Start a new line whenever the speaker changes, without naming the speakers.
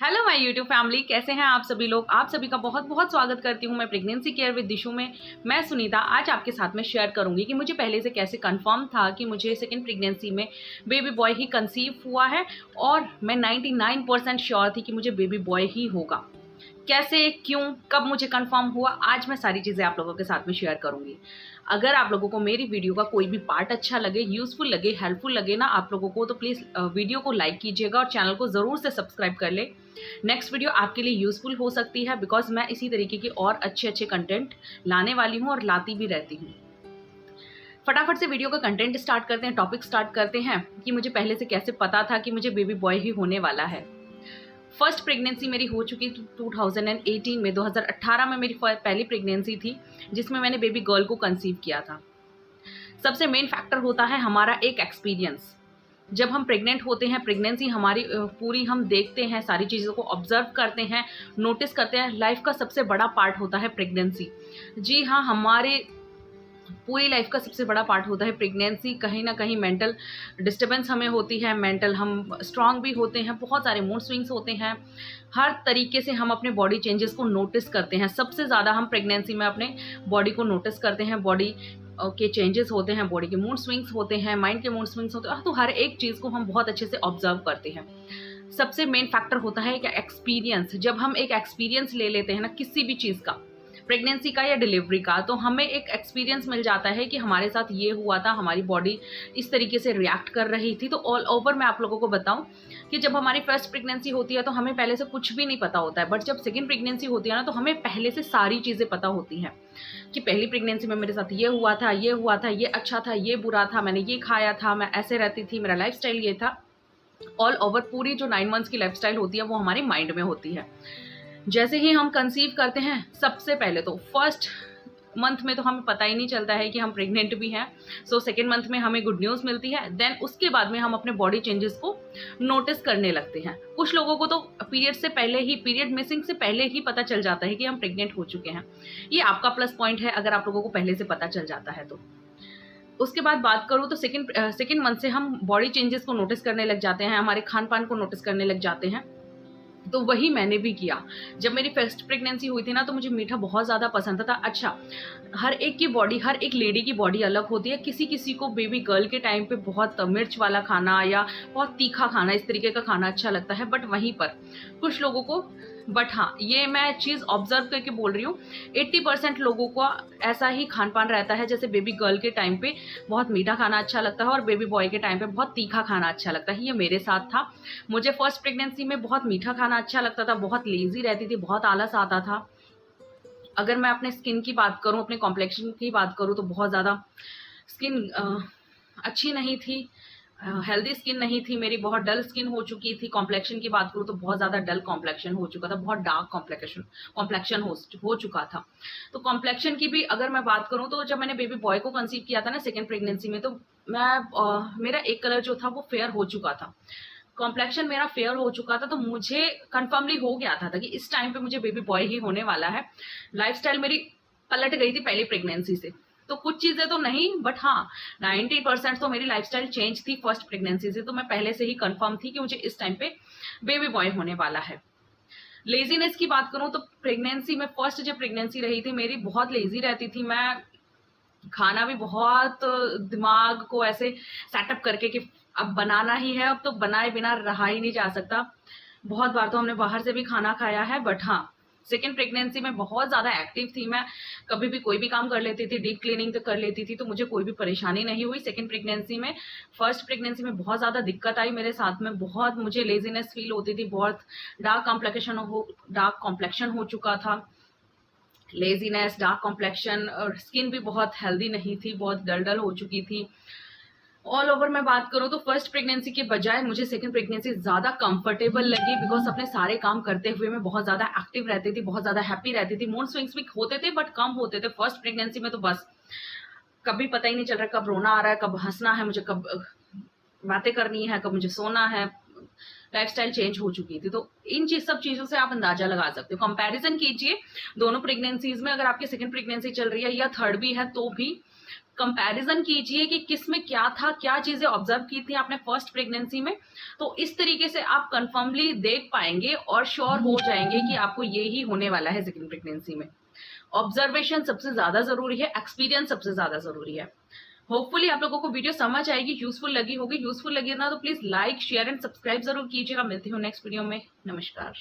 Hello my YouTube family, कैसे हैं आप सभी लोग। आप सभी का बहुत बहुत स्वागत करती हूं मैं प्रेगनेंसी केयर विद दिशु में। मैं सुनीता आज आपके साथ में शेयर करूंगी कि मुझे पहले से कैसे कंफर्म था कि मुझे सेकंड प्रेगनेंसी में बेबी बॉय ही कंसीव हुआ है और मैं 99% श्योर थी कि मुझे बेबी बॉय ही होगा। कैसे, क्यों, कब मुझे कंफर्म हुआ, आज मैं सारी चीज़ें आप लोगों के साथ में शेयर करूंगी। अगर आप लोगों को मेरी वीडियो का कोई भी पार्ट अच्छा लगे, यूजफुल लगे, हेल्पफुल लगे ना आप लोगों को, तो प्लीज़ वीडियो को लाइक कीजिएगा और चैनल को ज़रूर से सब्सक्राइब कर ले। नेक्स्ट वीडियो आपके लिए यूजफुल हो सकती है बिकॉज मैं इसी तरीके की और अच्छे अच्छे कंटेंट लाने वाली हूँ और लाती भी रहती हूँ। फटाफट से वीडियो का कंटेंट स्टार्ट करते हैं, टॉपिक स्टार्ट करते हैं कि मुझे पहले से कैसे पता था कि मुझे बेबी बॉय ही होने वाला है। फर्स्ट प्रेगनेंसी मेरी हो चुकी 2018 में, 2018 में मेरी पहली प्रेगनेंसी थी जिसमें मैंने बेबी गर्ल को कंसीव किया था। सबसे मेन फैक्टर होता है हमारा एक एक्सपीरियंस। जब हम प्रेग्नेंट होते हैं, प्रेगनेंसी हमारी पूरी हम देखते हैं, सारी चीज़ों को ऑब्जर्व करते हैं, नोटिस करते हैं। लाइफ का सबसे बड़ा पार्ट होता है प्रेगनेंसी। जी हाँ, हमारे पूरी लाइफ का सबसे बड़ा पार्ट होता है प्रेगनेंसी। कहीं ना कहीं मेंटल डिस्टर्बेंस हमें होती है, मेंटल हम स्ट्रांग भी होते हैं, बहुत सारे मूड स्विंग्स होते हैं, हर तरीके से हम अपने बॉडी चेंजेस को नोटिस करते हैं। सबसे ज़्यादा हम प्रेगनेंसी में अपने बॉडी को नोटिस करते हैं, बॉडी के चेंजेस होते हैं, बॉडी के मूड स्विंग्स होते हैं, माइंड के मूड स्विंग्स होते हैं, तो हर एक चीज़ को हम बहुत अच्छे से ऑब्जर्व करते हैं। सबसे मेन फैक्टर होता है कि एक्सपीरियंस। जब हम एक एक्सपीरियंस ले लेते हैं ना किसी भी चीज़ का, प्रेगनेंसी का या डिलीवरी का, तो हमें एक एक्सपीरियंस मिल जाता है कि हमारे साथ ये हुआ था, हमारी बॉडी इस तरीके से रिएक्ट कर रही थी। तो ऑल ओवर मैं आप लोगों को बताऊं कि जब हमारी फर्स्ट प्रेगनेंसी होती है तो हमें पहले से कुछ भी नहीं पता होता है, बट जब सेकेंड प्रेगनेंसी होती है ना तो हमें पहले से सारी चीज़ें पता होती हैं कि पहली प्रेगनेंसी में मेरे साथ ये हुआ था, ये हुआ था, ये अच्छा था, ये बुरा था, मैंने ये खाया था, मैं ऐसे रहती थी, मेरा लाइफस्टाइल ये था। ऑल ओवर पूरी जो 9 मंथ्स की लाइफस्टाइल होती है वो हमारे माइंड में होती है। जैसे ही हम कंसीव करते हैं, सबसे पहले तो फर्स्ट मंथ में तो हमें पता ही नहीं चलता है कि हम प्रेग्नेंट भी हैं। सो सेकेंड मंथ में हमें गुड न्यूज़ मिलती है। देन उसके बाद में हम अपने बॉडी चेंजेस को नोटिस करने लगते हैं। कुछ लोगों को तो पीरियड से पहले ही, पीरियड मिसिंग से पहले ही पता चल जाता है कि हम प्रेग्नेंट हो चुके हैं। ये आपका प्लस पॉइंट है अगर आप लोगों को पहले से पता चल जाता है तो। उसके बाद बात करूँ तो सेकेंड मंथ से हम बॉडी चेंजेस को नोटिस करने लग जाते हैं, हमारे खान पान को नोटिस करने लग जाते हैं। तो वही मैंने भी किया। जब मेरी फर्स्ट प्रेगनेंसी हुई थी ना तो मुझे मीठा बहुत ज़्यादा पसंद था। अच्छा, हर एक की बॉडी, हर एक लेडी की बॉडी अलग होती है। किसी किसी को बेबी गर्ल के टाइम पे बहुत मिर्च वाला खाना या बहुत तीखा खाना, इस तरीके का खाना अच्छा लगता है, बट वहीं पर कुछ लोगों को, बट हाँ, ये मैं चीज़ ऑब्जर्व करके बोल रही हूँ, 80% लोगों को ऐसा ही खान पान रहता है। जैसे बेबी गर्ल के टाइम पे बहुत मीठा खाना अच्छा लगता है और बेबी बॉय के टाइम पे बहुत तीखा खाना अच्छा लगता है। ये मेरे साथ था। मुझे फर्स्ट प्रेगनेंसी में बहुत मीठा खाना अच्छा लगता था, बहुत लेजी रहती थी, बहुत आलस आता था। अगर मैं अपने स्किन की बात करूँ, अपने कॉम्प्लेक्शन की बात करूँ, तो बहुत ज़्यादा स्किन अच्छी नहीं थी, हेल्दी स्किन नहीं थी मेरी, बहुत डल स्किन हो चुकी थी। कॉम्प्लेक्शन की बात करूँ तो बहुत ज़्यादा डल कॉम्प्लेक्शन हो चुका था, बहुत डार्क कॉम्प्लेक्शन हो चुका था। तो कॉम्प्लेक्शन की भी अगर मैं बात करूँ तो जब मैंने बेबी बॉय को कंसीव किया था ना सेकेंड प्रेगनेंसी में, तो मेरा एक कलर जो था वो फेयर हो चुका था, कॉम्प्लेक्शन मेरा फेयर हो चुका था। तो मुझे कन्फर्मली हो गया था कि इस टाइम पे मुझे बेबी बॉय ही होने वाला है। लाइफस्टाइल मेरी पलट गई थी पहली प्रेगनेंसी से। तो कुछ चीज़ें तो नहीं, बट हाँ 90% तो मेरी लाइफस्टाइल चेंज थी फर्स्ट प्रेगनेंसी से। तो मैं पहले से ही कंफर्म थी कि मुझे इस टाइम पे बेबी बॉय होने वाला है। लेजीनेस की बात करूं तो प्रेगनेंसी में, फर्स्ट जब प्रेगनेंसी रही थी मेरी, बहुत लेजी रहती थी मैं। खाना भी बहुत दिमाग को ऐसे सेटअप करके कि अब बनाना ही है, अब तो बनाए बिना रहा ही नहीं जा सकता। बहुत बार तो हमने बाहर से भी खाना खाया है, बट हाँ सेकेंड प्रेगनेंसी में बहुत ज़्यादा एक्टिव थी मैं। कभी भी कोई भी काम कर लेती थी, डीप क्लीनिंग तक कर लेती थी, तो मुझे कोई भी परेशानी नहीं हुई सेकेंड प्रेगनेंसी में। फर्स्ट प्रेगनेंसी में बहुत ज़्यादा दिक्कत आई मेरे साथ में, बहुत मुझे लेजीनेस फील होती थी, बहुत डार्क कॉम्प्लेक्शन हो चुका था। लेजीनेस, डार्क कॉम्प्लेक्शन, और स्किन भी बहुत हेल्दी नहीं थी, बहुत डल हो चुकी थी। ऑल ओवर मैं बात करूँ तो फर्स्ट प्रेगनेंसी के बजाय मुझे सेकंड प्रेगनेंसी ज़्यादा कंफर्टेबल लगी बिकॉज अपने सारे काम करते हुए मैं बहुत ज़्यादा एक्टिव रहती थी, बहुत ज़्यादा हैप्पी रहती थी। मूड स्विंग्स भी होते थे बट कम होते थे। फर्स्ट प्रेगनेंसी में तो बस कभी पता ही नहीं चल रहा कब रोना आ रहा है, कब हंसना है मुझे, कब बातें करनी है, कब मुझे सोना है। लाइफस्टाइल चेंज हो चुकी थी। तो इन सब चीज़ों से आप अंदाजा लगा सकते हो। कंपैरिजन कीजिए दोनों प्रेगनेंसीज में, अगर आपकी सेकंड प्रेगनेंसी चल रही है या थर्ड भी है तो भी कंपैरिजन कीजिए कि किस में क्या था, क्या चीजें ऑब्जर्व की थी आपने फर्स्ट प्रेगनेंसी में। तो इस तरीके से आप कंफर्मली देख पाएंगे और श्योर हो जाएंगे कि आपको ये ही होने वाला है सेकेंड प्रेगनेंसी में। ऑब्जर्वेशन सबसे ज्यादा जरूरी है, एक्सपीरियंस सबसे ज्यादा जरूरी है। होपफुली आप लोगों को वीडियो समझ आएगी, यूजफुल लगी होगी। यूजफुल लगी ना तो please like, share and subscribe जरूर कीजिएगा। मिलती हूँ नेक्स्ट वीडियो में। नमस्कार।